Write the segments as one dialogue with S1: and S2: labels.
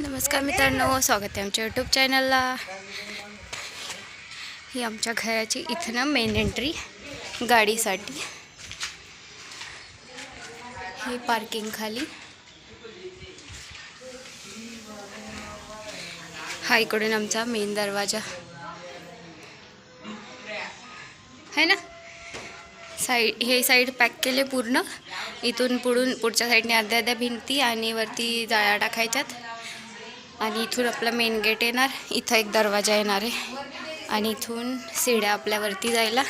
S1: नमस्कार मित्रांनो, स्वागत आहे आमच्या यूट्यूब चॅनलला। ही आमच्या घराची इथं ना मेन एंट्री गाडीसाठी। ही पार्किंग खाली, हा इकडून आमचा मेन दरवाजा है ना। हे साईड पॅक केले पूर्ण। इथून पुढच्या साईडने अर्ध्या भिंती आणि वरती जाळ्या टाकायच्यात आणि इथून आपला मेन गेट येणार। इथं एक दरवाजा येणार आहे आणि इथून सीड्या आपल्यावरती जायला।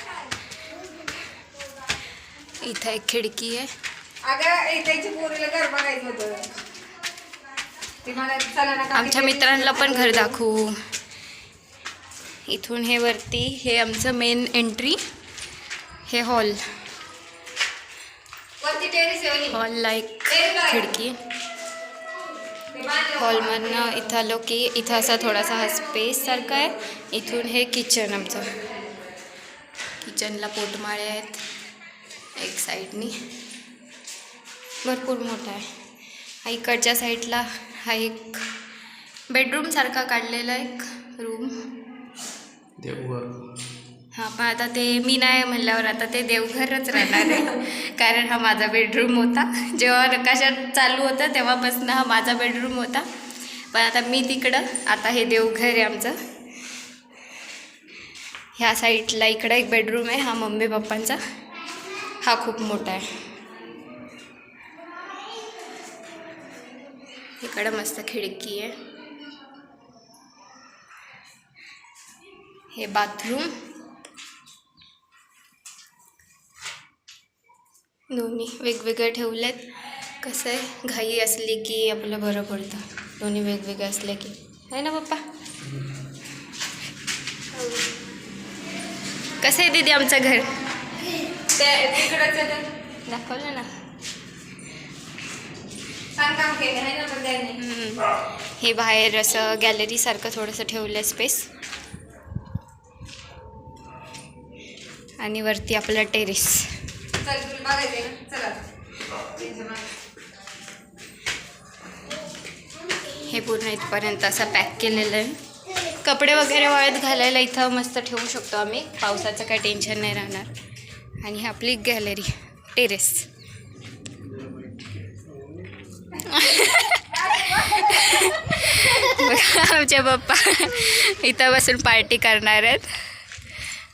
S1: इथं एक खिडकी आहे। आमच्या मित्रांना पण घर दाखवू। इथून हे वरती, हे आमचं मेन एंट्री। हे हॉल, हॉलला एक खिडकी। हॉलमधनं इथं आलो की इथं असा थोडासा हा स्पेस सारखा आहे। इथून हे किचन आमचं। किचनला पोटमाळे आहेत एक साईडनी, भरपूर मोठा आहे। हा इकडच्या साईडला हा एक बेडरूम सारखा काढलेला एक रूम। हां, पण आता ते मी नाही म्हणल्यावर आता ते देवघरच राहणार आहे, कारण हा माझा बेडरूम होता। जेव्हा नकाशा चालू होता तेव्हापासून हा माझा बेडरूम होता, पण आता मी तिकडं, आता हे देवघर आहे आमचं। ह्या साईडला इकडं एक बेडरूम आहे, हा मम्मी पप्पांचा। हा खूप मोठा आहे। इकडं मस्त खिडकी आहे। हे बाथरूम, दोन्ही वेगवेगळे ठेवलेत। कसं आहे, घाई असली की आपलं बरं पडतं दोन्ही वेगवेगळे असले की, आहे ना पप्पा। कसं आहे दीदी आमचं घर? दाखवलं ना। हे बाहेर असं गॅलरी सारखं थोडंसं ठेवलं स्पेस, आणि वरती आपला टेरेस। हे पूर्ण इथपर्यंत असं पॅक केलेलं आहे। कपडे वगैरे वाळत घालायला इथं मस्त ठेवू शकतो आम्ही, पावसाचं काही टेन्शन नाही राहणार। आणि ही आपली गॅलरी, टेरेस। आमचे पप्पा इथं बसून पार्टी करणार आहेत।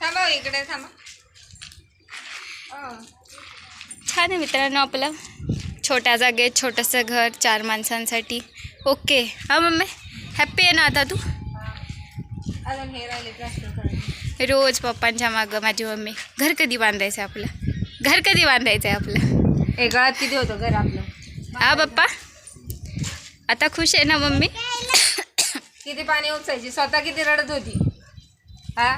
S2: थांबा इकडे, थांबा।
S1: छान आहे मित्रांनो आपलं छोट्या जागेत छोटंसं घर, 4 माणसांसाठी। ओके, हां मम्मी, हॅप्पी आहे ना आता तू?
S2: अजून हे राहिले प्लास्टर।
S1: रोज पप्पांच्या मागं माझी मम्मी, घर कधी बांधायचं आहे आपलं, घर कधी बांधायचं आहे आपलं।
S2: एक गाळात किती होतं घर आपलं?
S1: हा पप्पा, आता खुश आहे ना मम्मी?
S2: किती पाणी उपसायची, स्वतः किती रडत होती। हा,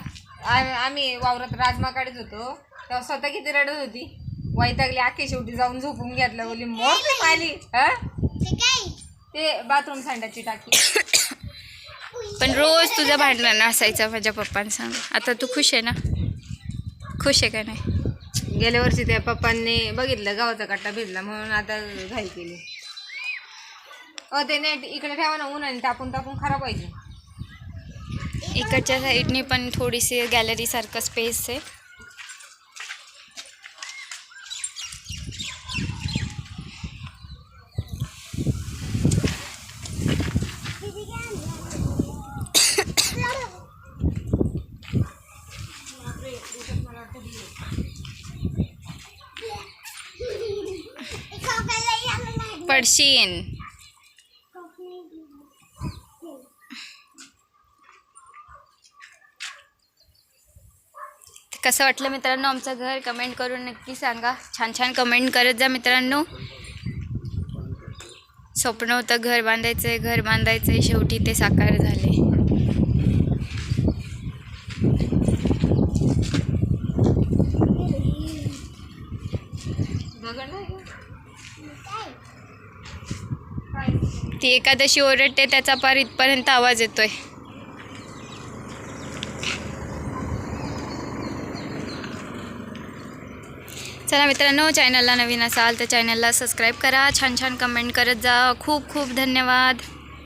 S2: आम्ही वावरात राजमा काढत होतो तेव्हा स्वतः किती रडत होती। वैतागली, आखी शेवटी जाऊन झोपून घेतलं, बोली मोठी आली। हा, ते बाथरूम सांडाची टाकी।
S1: पण रोज तुझं भांडण असायचं माझ्या पप्पांसंग। आता तू खुश आहे ना? खुश आहे का नाही?
S2: गेल्या वर्षी त्या पप्पांनी बघितलं गावाचा कट्टा भिजला म्हणून आता घाई केली। ते नेट इकडे ठेवा ना, उन्हाने तापून तापून खराब व्हायचे।
S1: इकडच्या साईडने पण थोडीशी गॅलरी सारखं स्पेस आहे। पडशीन। कसं वाटलं मित्रांनो आमचं घर? कमेंट करून नक्की सांगा। छान छान कमेंट करत जा मित्रांनो। स्वप्न होतं घर बांधायचं आहे, घर बांधायचं आहे, शेवटी ते साकार झाले। ती एकादशी ओरडते, त्याचा पार इथपर्यंत आवाज येतोय। चला मित्रांनो, चॅनलला नवीन असाल तर चॅनलला सबस्क्राईब करा, छान छान कमेंट करत जा. खूप खूप धन्यवाद.